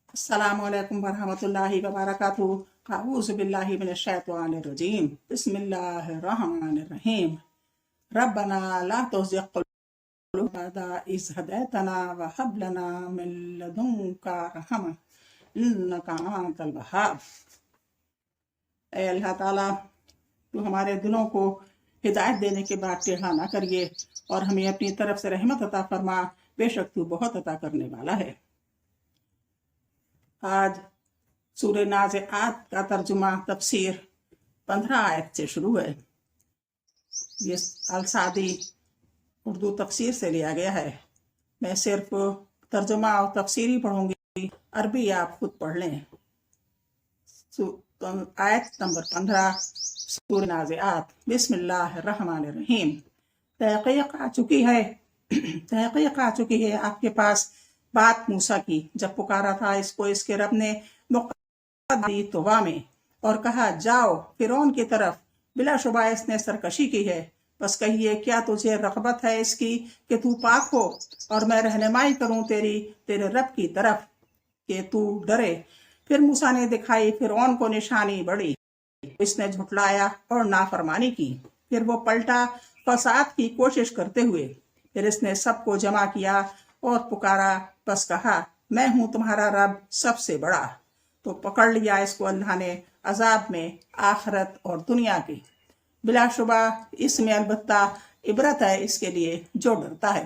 अस्सलामु अलैकुम वरहमतुल्लाहि वबरकातुहू। अऊज़ु बिल्लाहि मिनश शैतानिर रजीम। बिस्मिल्लाहिर रहमानिर रहीम। रब्बना ला तुज़िग़ क़ुलूबना बअद इज़ हदैतना व हब लना मिन लदुनका रहमा इन्नका अंतल वहाब। ऐ अल्लाह ताला, तू हमारे दिलों को हिदायत देने के बाद टेढ़ा ना करिए और हमें अपनी तरफ से रहमत अता फरमा, बेशक तू बहुत अता करने वाला है। आज सूरह नाज़िआत का तर्जुमा तफसीर 15 आयत से शुरू है। ये अल-सादी उर्दू तफसीर से लिया गया है। मैं सिर्फ तर्जुमा और तफसीर ही पढ़ूंगी, अरबी आप खुद पढ़ लें। आयत नंबर 15 सूरह नाज़िआत। बिस्मिल्लाहिर्रहमानिर्रहीम। तहक़ीक़ आ चुकी है आपके पास बात मूसा की, जब पुकारा था इसको इसके रब ने मुक़द्दी तौबा में और कहा, जाओ फ़िरौन की तरफ, बिलाशुबा इसने सरकशी की है। बस कहिए, क्या तुझे रग़बत है इसकी कि तू पाक हो और मैं रहनुमाई करूं तेरे रब की तरफ कि तू डरे। फिर मूसा ने दिखाई फ़िरौन को निशानी बड़ी, इसने झुटलाया और नाफरमानी की। फिर वो पलटा फसाद की कोशिश करते हुए। फिर इसने सबको जमा किया और पुकारा, बस कहा, मैं हूं तुम्हारा रब सबसे बड़ा। तो पकड़ लिया इसको अल्लाह ने अजाब में आखिरत और दुनिया की। बिलाशुबा इसमें अलबत्ता इबरत है इसके लिए जो डरता है।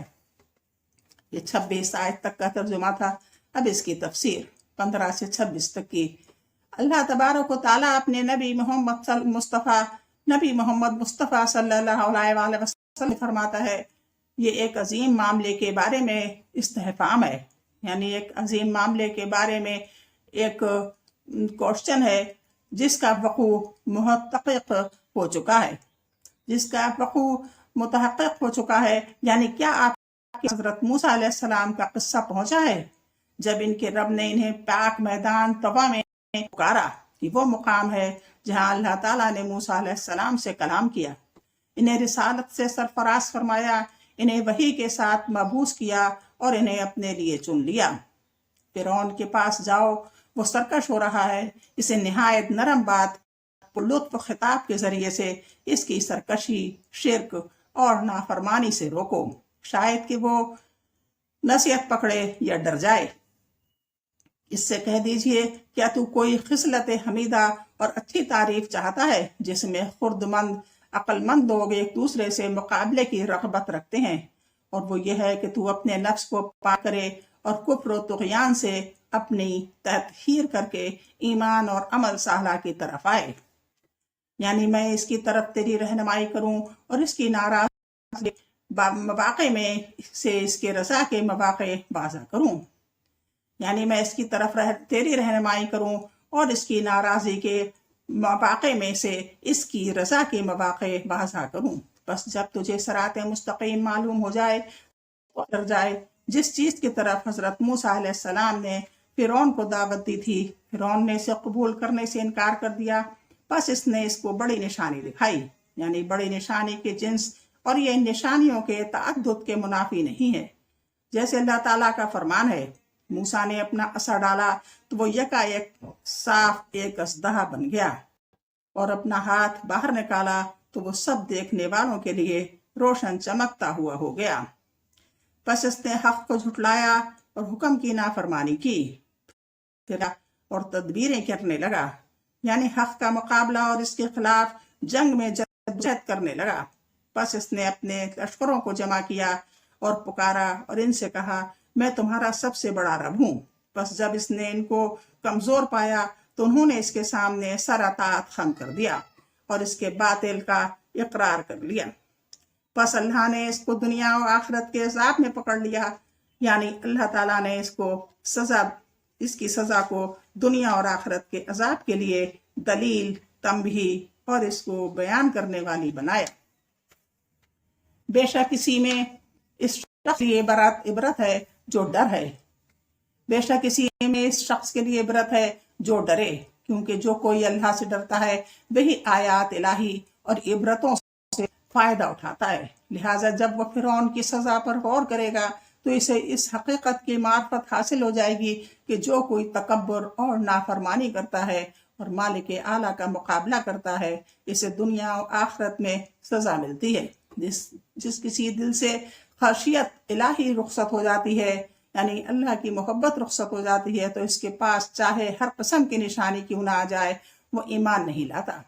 ये 26 आयत तक का तर्जुमा था। अब इसकी तफसीर 15 से 26 तक की। अल्लाह तबारक व तआला अपने नबी मोहम्मद मुस्तफ़ा सल्लल्लाहु अलैहि वसल्लम फरमाता है, ये एक अजीम मामले के बारे में इस्तेहफाम है, यानी एक अजीम मामले के बारे में एक क्वेश्चन है जिसका वक़ू मुहक़्क़क़ हो चुका है, मुतहक़्क़िक़ हो चुका है। यानी क्या आपके हज़रत मूसा अलैहिस्सलाम का किस्सा पहुंचा है, जब इनके रब ने इन्हें पाक मैदान तवा में पुकारा, कि वो मुकाम है जहां अल्लाह ताला ने मूसा अलैहिस्सलाम से कलाम किया, इन्हें रिसालत से सरफराज फरमाया, इन्हें वही के साथ मबूस किया और इन्हें अपने लिए चुन लिया। फ़िरौन के पास जाओ, वो सरकश हो रहा है, इसे निहायत नरम बात लुत्फ़ खिताब के जरिए से इसकी सरकशी, शिर्क और नाफरमानी से रोको, शायद कि वो नसीहत पकड़े या डर जाए। इससे कह दीजिए, क्या तू कोई खिसलत हमीदा और अच्छी तारीफ चाहता है जिसमें खुर्दमंद अक्लमंद लोग एक दूसरे से मुकाबले की रग़बत रखते हैं, और वो ये है कि तू अपने नफ्स को पाक करे और कुफ्र और तुग़यान से अपनी तहहीर करके ईमान और अमल साहला की तरफ आए। यानी मैं इसकी तरफ तेरी रहनुमाई करूं और इसकी नाराज़गी मवाक़े में से इसके रज़ा के मवाक़े बाज़ा करूं। यानी मैं इसकी तरफ तेरी रहनुमाई करूं और इसकी नाराज़गी के मवाक़े में से इसकी रज़ा के मवाक़े बाज़ा करूं। बस जब तुझे सरात मुस्तक़ीम मालूम हो जाए तो डर जाए। जिस चीज़ की तरफ हज़रत मूसा अलैहिस्सलाम ने फ़िरौन को दावत दी थी, फ़िरौन ने इसे कबूल करने से इनकार कर दिया। बस इसने इसको बड़ी निशानी दिखाई, यानी बड़ी निशानी के जिन्स, और ये इन निशानियों के तअद्दुद के मुनाफी नहीं है। जैसे अल्लाह ताला का फरमान है, मूसा ने अपना असा डाला तो वो यकायक साफ एक असदहा बन गया, और अपना हाथ बाहर निकाला तो वो सब देखने वालों के लिए रोशन चमकता हुआ हो गया। बस इसने हक को झुटलाया और हुक्म की नाफरमानी की, फिर और तदबीरें करने लगा, यानी हक का मुकाबला और इसके खिलाफ जंग में जद्दोजहद करने लगा। बस इसने अपने लश्करों को जमा किया और पुकारा और इनसे कहा, मैं तुम्हारा सबसे बड़ा रब हूँ। बस जब इसने इनको कमजोर पाया तो उन्होंने इसके सामने सरातात खम कर दिया और इसके बातिल का इकरार कर लिया। बस अल्लाह ने इसको दुनिया और आखिरत के अजाब में पकड़ लिया, यानी अल्लाह ताला ने इसकी सजा को दुनिया और आखिरत के अजाब के लिए दलील, तंबीह और इसको बयान करने वाली बनाया। बेशक इसी में इस शख्स के लिए इबरत है जो डर है, बेशक इसी में इस शख्स के लिए इबरत है जो डरे, क्योंकि जो कोई अल्लाह से डरता है वही आयात इलाही और इबरतों से फायदा उठाता है। लिहाजा जब वह फ़िरौन की सजा पर गौर करेगा تو اسے اس حقیقت کی معرفت حاصل ہو جائے گی کہ جو کوئی تکبر اور نافرمانی کرتا ہے اور مالک اعلیٰ کا مقابلہ کرتا ہے، اسے دنیا و آخرت میں سزا ملتی ہے۔ جس کسی دل سے خشیت الہی رخصت ہو جاتی ہے، یعنی اللہ کی محبت رخصت ہو جاتی ہے، تو اس کے پاس چاہے ہر قسم کی نشانی کیوں نہ آ جائے، وہ ایمان نہیں لاتا۔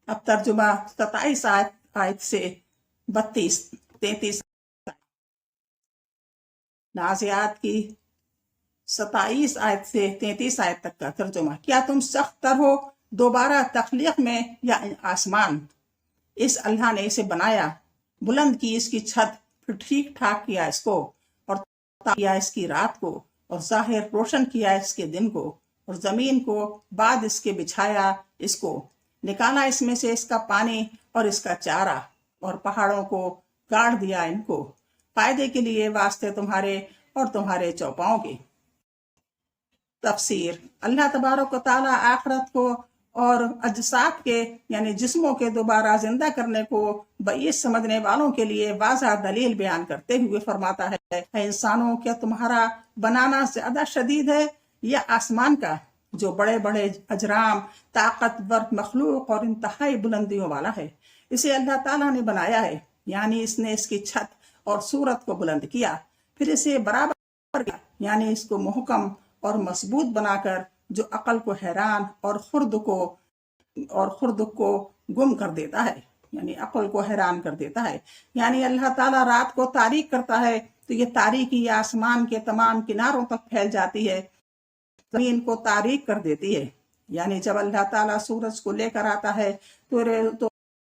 اب ترجمہ 27 آیت سے 33 نازعات کی 27 آیت سے 33 آیت تک کا ترجمہ۔ کیا تم سخت تر ہو دوبارہ تخلیق میں یا آسمان؟ اس اللہ نے اسے بنایا، بلند کی اس کی چھت، پھر ٹھیک ٹھاک کیا اس کو، اور کیا اس کی رات کو، اور ظاہر روشن کیا اس کے دن کو، اور زمین کو بعد اس کے بچھایا اس کو، نکالا اس میں سے اس کا پانی اور اس کا چارہ، اور پہاڑوں کو گاڑ دیا ان کو، فائدے کے لیے واسطے تمہارے اور تمہارے چوپاؤں کے۔ تفسیر۔ اللہ تبارک و تعالیٰ آخرت کو اور اجساد کے یعنی جسموں کے دوبارہ زندہ کرنے کو بعید سمجھنے والوں کے لیے واضح دلیل بیان کرتے ہوئے فرماتا ہے، اے انسانوں، کیا تمہارا بنانا زیادہ شدید ہے یا آسمان کا، جو بڑے بڑے اجرام، طاقتور مخلوق اور انتہائی بلندیوں والا ہے؟ اسے اللہ تعالیٰ نے بنایا ہے، یعنی اس نے اس کی چھت اور صورت کو بلند کیا، پھر اسے برابر کیا، یعنی اس کو محکم اور مضبوط بنا کر، جو عقل کو حیران اور خرد کو گم کر دیتا ہے، یعنی عقل کو حیران کر دیتا ہے۔ یعنی اللہ تعالیٰ رات کو تاریک کرتا ہے تو یہ تاریکی آسمان کے تمام کناروں تک پھیل جاتی ہے، زمین کو تاریک کر دیتی ہے۔ یعنی جب اللہ تعالیٰ سورج کو لے کر آتا ہے تو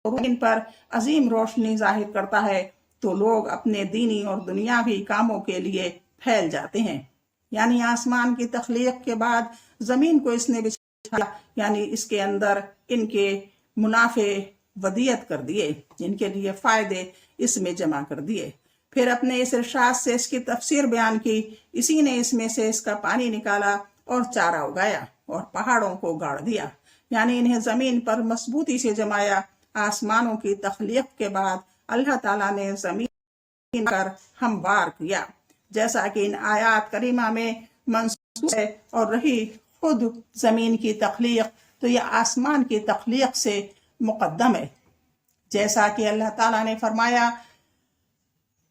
ان پر عظیم روشنی ظاہر کرتا ہے، تو لوگ اپنے دینی اور دنیاوی کاموں کے لیے پھیل جاتے ہیں۔ یعنی آسمان کی تخلیق کے بعد زمین کو اس نے بچھایا، یعنی اس کے اندر ان کے منافع ودیت کر دیے، ان کے لیے فائدے اس میں جمع کر دیے۔ پھر اپنے اس ارشاد سے اس کی تفسیر بیان کی، اسی نے اس میں سے اس کا پانی نکالا اور چارہ اگایا اور پہاڑوں کو گاڑ دیا، یعنی انہیں زمین پر مضبوطی سے جمایا۔ آسمانوں کی تخلیق کے بعد اللہ تعالیٰ نے زمین پر ہموار کیا، جیسا کہ ان آیات کریمہ میں منصوص ہے، اور رہی خود زمین کی تخلیق تو یہ آسمان کی تخلیق سے مقدم ہے، جیسا کہ اللہ تعالیٰ نے فرمایا،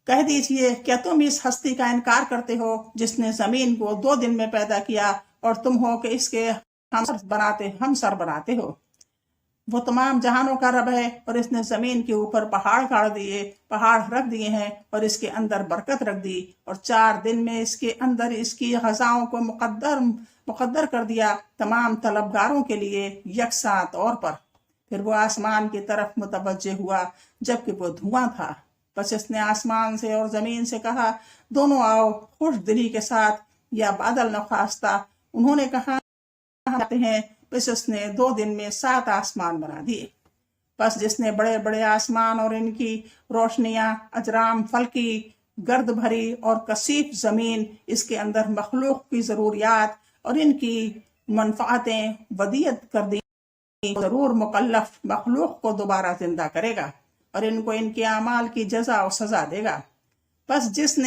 کہہ دیجئے کیا تم اس ہستی کا انکار کرتے ہو جس نے زمین کو 2 دن میں پیدا کیا، اور تم ہو کہ اس کے ہم سر بناتے ہو؟ وہ تمام جہانوں کا رب ہے، اور اس نے زمین کے اوپر پہاڑ رکھ دیے ہیں، اور اس کے اندر برکت رکھ دی، اور 4 دن میں اس کے اندر اس کی غذاؤں کو مقدر کر دیا تمام طلبگاروں کے لیے یکساں طور پر۔ پھر وہ آسمان کی طرف متوجہ ہوا جبکہ وہ دھواں تھا، بس اس نے آسمان سے اور زمین سے کہا، دونوں آؤ، خوش دلی کے ساتھ یا بادل نخواستہ۔ انہوں نے کہا جاتے ہیں، بس اس نے 2 دن میں 7 آسمان بنا دیے۔ بس جس نے بڑے بڑے آسمان اور ان کی روشنیاں، اجرام فلکی، گرد بھری اور کثیف زمین، اس کے اندر مخلوق کی ضروریات اور ان کی منفعتیں ودیت کر دی، ضرور مکلف مخلوق کو دوبارہ زندہ کرے گا اور ان کو ان کے اعمال کی جزا و سزا دے گا۔ بس جس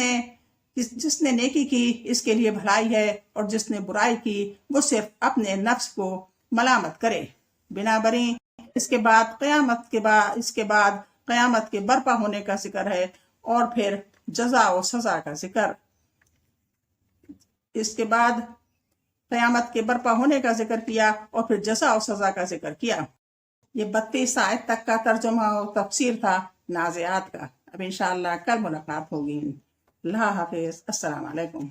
نے نیکی کی اس کے لیے بھلائی ہے، اور جس نے برائی کی وہ صرف اپنے نفس کو ملامت کرے۔ بنا بری اس کے بعد قیامت کے برپا ہونے کا ذکر ہے، اور پھر جزا و سزا کا ذکر۔ اس کے بعد قیامت کے برپا ہونے کا ذکر کیا، اور پھر جزا و سزا کا ذکر کیا۔ یہ 32 آیت تک کا ترجمہ و تفسیر تھا نازعات کا۔ اب انشاءاللہ کل ملاقات ہوگی۔ اللہ حافظ، السلام علیکم۔